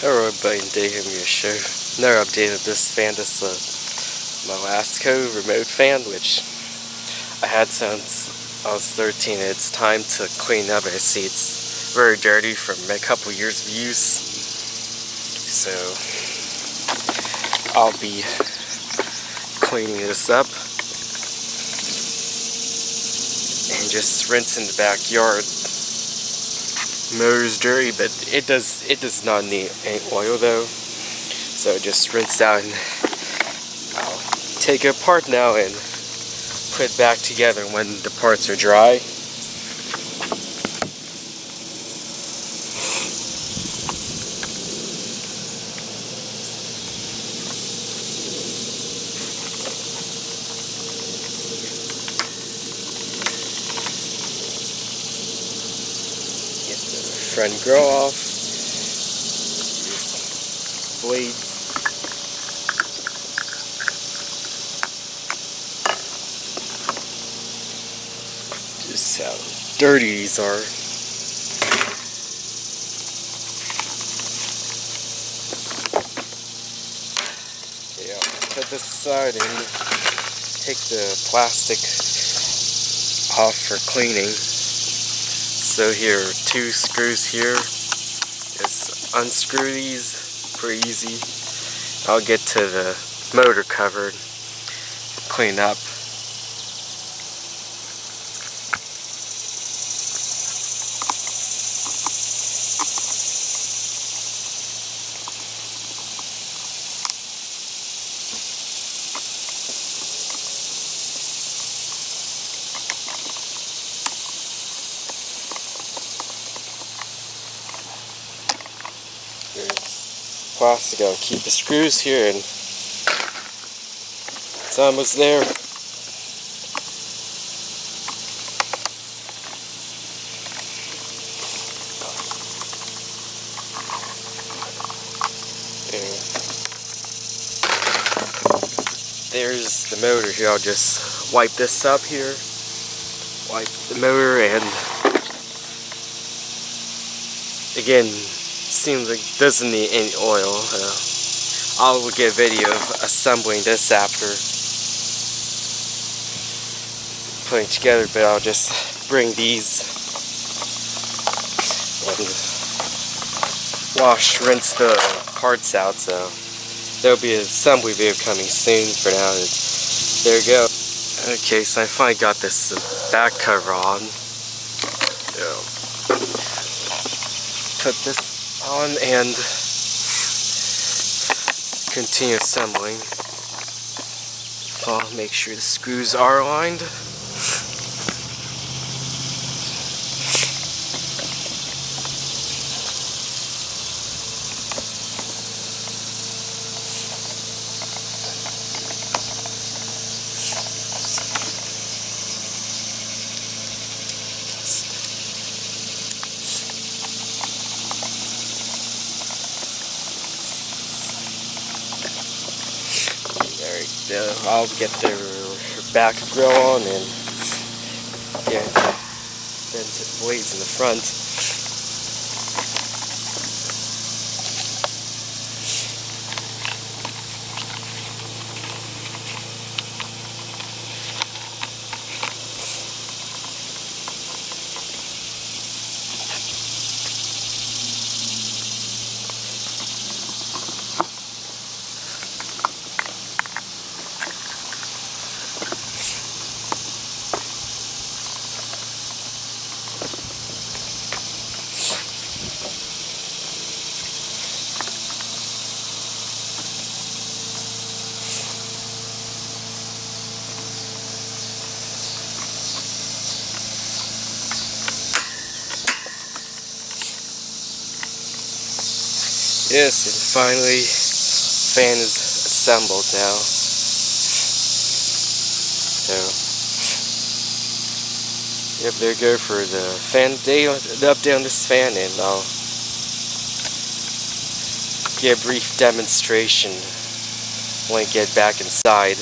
Hello everybody, today I'm going to show another update of this fan. This is my Lasko remote fan, which I had since I was 13. It's time to clean up. I see it's very dirty from a couple years of use. So I'll be cleaning this up and just rinsing the backyard. Motor's dirty, but it does not need any oil though, so just rinse out, and I'll take it apart now and put it back together when the parts are dry. Front grill off, blades, just how dirty these are. Okay, I'll put this aside and take the plastic off for cleaning. So here are two screws here. Just unscrew these, pretty easy. I'll get to the motor cover, clean up. There's plastic. I'll keep the screws here, and it's almost there. There's the motor here. I'll just wipe this up here. Wipe the motor, and again, seems like it doesn't need any oil. I'll get a video of assembling this after putting it together, but I'll just bring these and rinse the parts out. So there'll be an assembly video coming soon. For now, there you go. Okay, so I finally got this back cover on. Put this on and continue assembling. I'll make sure the screws are aligned. I'll get the back grill on and get then to the blades in the front. Yes, and finally, fan is assembled now. So, yep, there you go for the fan day, the update on this fan, and I'll give a brief demonstration when I get back inside.